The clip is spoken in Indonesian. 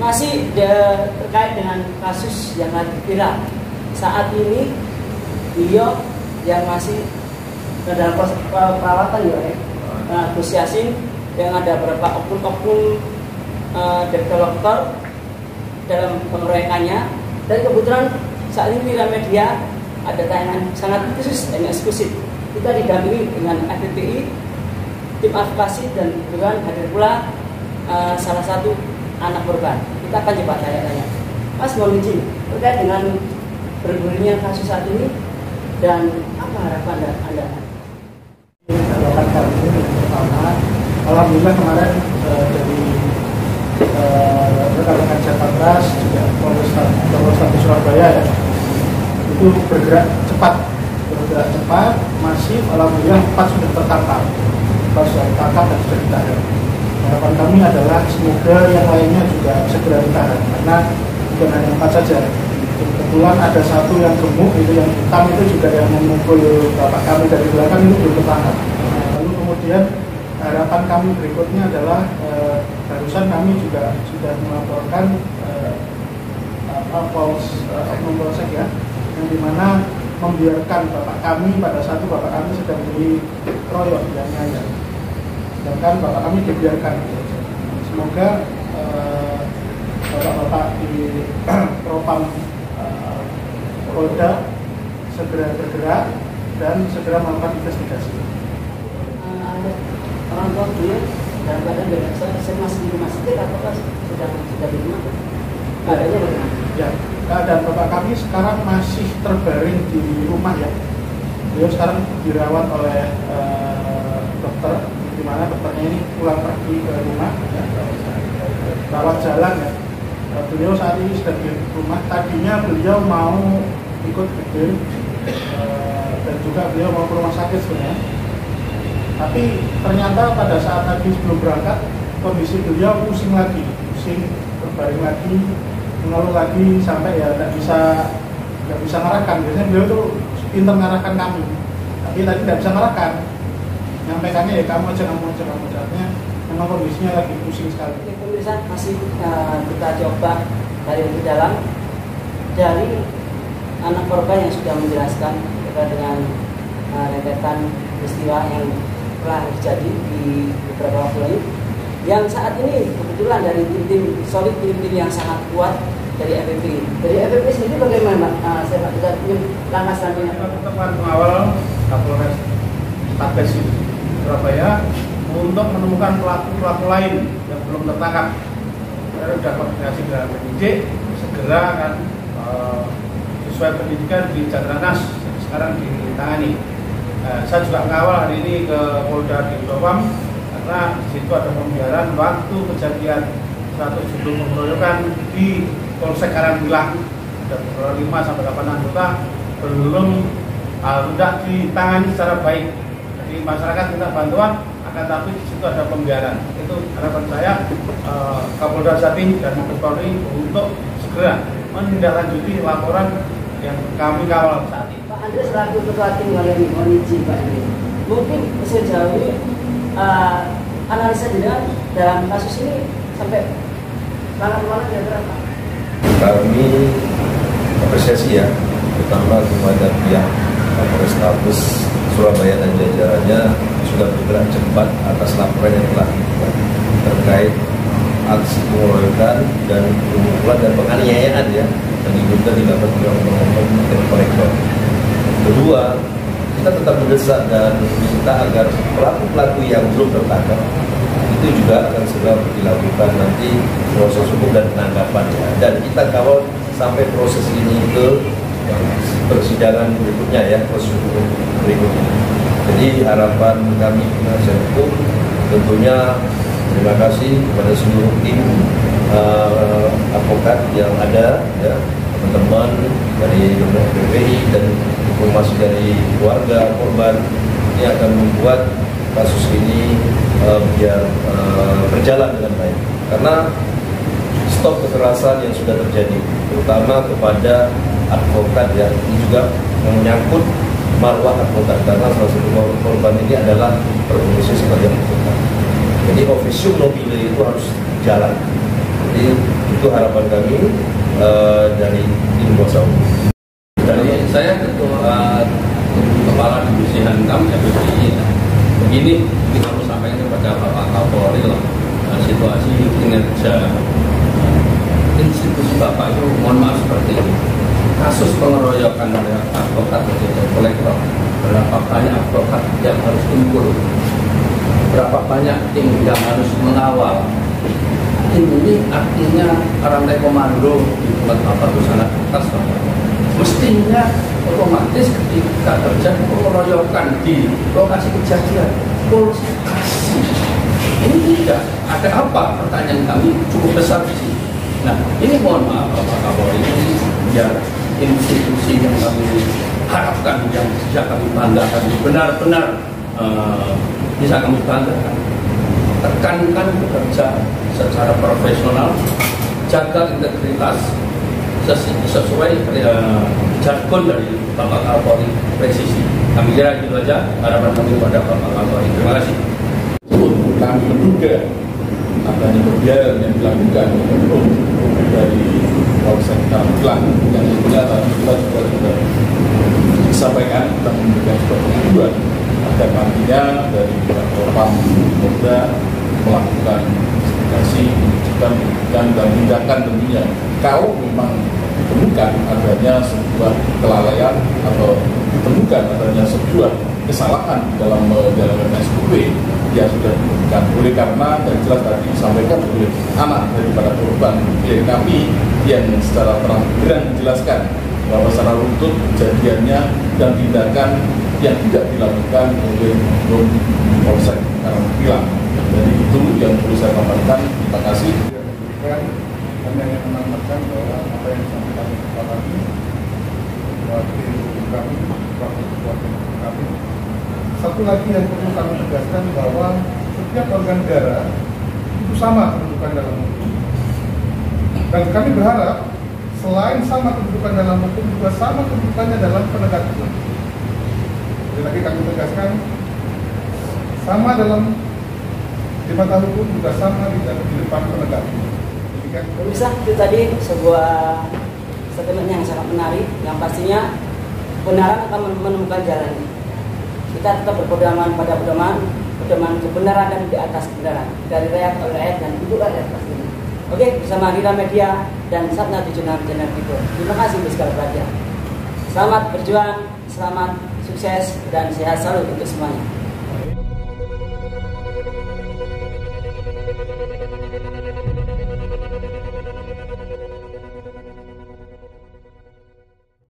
masih terkait dengan kasus yang lagi viral saat ini, beliau yang masih dalam proses perawatan ya, Gus Yassin, yang ada beberapa oknum-oknum developer dalam pengeroyokannya. Dan kebetulan saat ini di media ada tayangan sangat khusus dan eksklusif. Kita didampingi dengan FPPI, tim advokasi, dan kebetulan hadir pula salah satu anak korban. Kita akan coba tanya-tanya. Mas, mohon izin terkait dengan bergulirnya kasus saat ini dan apa harapan Anda? Harapan kami pertama, alhamdulillah kemarin dari rekan-rekan Jakarta juga Polrestabes Surabaya ya, itu bergerak cepat, masif. Alhamdulillah 4 sudah tertangkap, dan sudah ditahan. Harapan kami adalah semoga yang lainnya juga segera ditahan, karena bukan hanya 4 saja. Kebetulan ada satu yang gemuk, itu yang hitam, itu juga yang memukul bapak kami dari belakang, itu belum tertangkap. Lalu kemudian harapan kami berikutnya adalah barusan kami juga sudah melaporkan oknum polsek ya, yang dimana membiarkan bapak kami pada satu bapak kami sedang dikeroyok yang nyayang, sedangkan bapak kami dibiarkan. Semoga bapak-bapak di Propam Polda segera bergerak dan segera melakukan investigasi. Orang tua dia dalam keadaan saya masih di rumah sakit atau sudah di rumah? Keadaannya bagaimana? Ya, keadaan bapak kami sekarang masih terbaring di rumah ya. Beliau sekarang dirawat oleh dokter, di mana dokternya ini pulang pergi ke rumah, ya, rawat jalan ya. Beliau saat ini sedang di rumah. Tadinya beliau mau ikut gede dan juga beliau mau ke rumah sakit sebenarnya. Tapi ternyata pada saat tadi sebelum berangkat, kondisi beliau pusing berbaring lagi, mengeluh lagi, sampai ya nggak bisa ngarahkan. Biasanya beliau tuh pintar ngarahkan kami, tapi tadi nggak bisa ngarahkan. Nyampaikannya ya kamu aja. Artinya memang kondisinya lagi pusing sekali. Pemirsa, masih kita coba dari lebih dalam dari anak korban yang sudah menjelaskan terkait dengan rentetan peristiwa yang telah terjadi di beberapa waktu lalu, yang saat ini kebetulan dari tim solid, tim yang sangat kuat dari FPPI. Dari FPPI sendiri bagaimana saya Pak, kita ingin langkah selanjutnya? Teman pengawal Kapolres Tabes Surabaya untuk menemukan pelaku lain yang belum tertangkap. Kita sudah koordinasi dengan penyidik, segera akan sesuai pendidikan di Jatranas sekarang ditangani. Saya juga mengawal hari ini ke Polda di Propam, karena di situ ada pembiaran waktu kejadian 100 judul pengeroyokan di Polsek Karangpilang, ada 5 sampai 8 anggota belum tidak ditangani secara baik. Jadi masyarakat minta bantuan, akan tapi di situ ada pembiaran. Itu harapan saya Kapolda Jatim dan Mabes Polri untuk segera menindaklanjuti laporan yang kami kawal saat ini. Pak Andre selaku ketua tim Moniji Pak Andre, mungkin sejauh ini analisa dalam kasus ini sampai mana kira-kira Pak? Kami apresiasi ya, terutama kepada pihak Polrestabes Surabaya dan jajarannya sudah bergerak cepat atas laporan yang telah dibuat terkait aksi pengeroyokan dan pemukulan dan penganiayaan ya yang diduga dilakukan oleh oknum kolektor. Kedua, kita tetap mendesak dan minta agar pelaku-pelaku yang belum tertangkap itu juga akan segera dilakukan nanti proses hukum dan penangkapan ya. Dan kita kawal sampai proses ini ke persidangan berikutnya ya, proses hukum berikutnya. Jadi harapan kami penasihat hukum tentunya terima kasih kepada seluruh tim advokat yang ada ya, teman-teman dari FPPI dan informasi dari keluarga korban. Ini akan membuat kasus ini biar berjalan dengan baik, karena stop kekerasan yang sudah terjadi terutama kepada advokat ya, ini juga menyangkut marwah advokat, karena salah satu korban ini adalah berfungsi sebagai advokat. Jadi officium nobile itu harus jalan. Jadi Itu harapan kami dari tim kuasa hukum. Dari saya ketua Kepala Divisi Hankam FPI. Begini kami sampaikan kepada Bapak Kapolri lah, situasi kinerja institusi Bapak itu mohon maaf seperti ini. Kasus pengeroyokan oleh advokat atau kolektor, berapa banyak advokat yang harus kumpul, berapa banyak tim yang harus mengawal. Ini artinya rantai komando di tempat Bapak itu sangat keras. Mestinya otomatis ketika terjadi pengeroyokan di lokasi kejadian, polisi kasih. Ini tidak ada apa, pertanyaan kami cukup besar di sini. Nah, ini mohon maaf Bapak Kapolri, ini biar institusi yang kami harapkan, yang bisa kami banggakan, benar-benar bisa kami banggakan. Tekankan bekerja secara profesional, jaga integritas sesuai jargon dari Bapak Kapolri, presisi. Kami kira itu saja harapan kami kepada Bapak Kapolri. Terima kasih. Kami menduga adanya pembiaran yang dilakukan dari Polsek Magelang yang sebenarnya tadi kita juga sudah disampaikan, kita memberikan sebuah pengaduan agar nantinya dari Propam Polda melakukan investigasi, penyidikan dan tindakan tentunya. Kalau memang ditemukan adanya sebuah kelalaian atau ditemukan adanya sebuah kesalahan dalam menjalankan SOP yang sudah diberikan, oleh karena dan jelas tadi disampaikan oleh anak daripada korban klien kami yang secara terang-terangan menjelaskan bahwa secara runtut kejadiannya dan tindakan yang tidak dilakukan oleh Polsek Karangpilang. Jadi itu yang perlu saya sampaikan. Terima kasih. Kami hanya menambahkan bahwa apa yang disampaikan Pak kami, wakil kami, kami. Satu lagi yang perlu kami tegaskan bahwa setiap organ negara itu sama kedudukan dalam hukum. Dan kami berharap selain sama kedudukan dalam hukum juga sama kedudukannya dalam penegak hukum. Jadi lagi kami tegaskan sama dalam di mata hukum juga sama di depan penegak hukum. Pemirsa, itu tadi sebuah statement yang sangat menarik, yang pastinya kebenaran akan menemukan jalannya. Kita tetap berpedoman pada pedoman kebenaran dan di atas kebenaran dari rakyat oleh rakyat dan untuk rakyat pastinya. Oke, bersama Rira Media dan Satna di Channel Video. Terima kasih untuk segala perhatian. Selamat berjuang, selamat sukses dan sehat selalu untuk semuanya.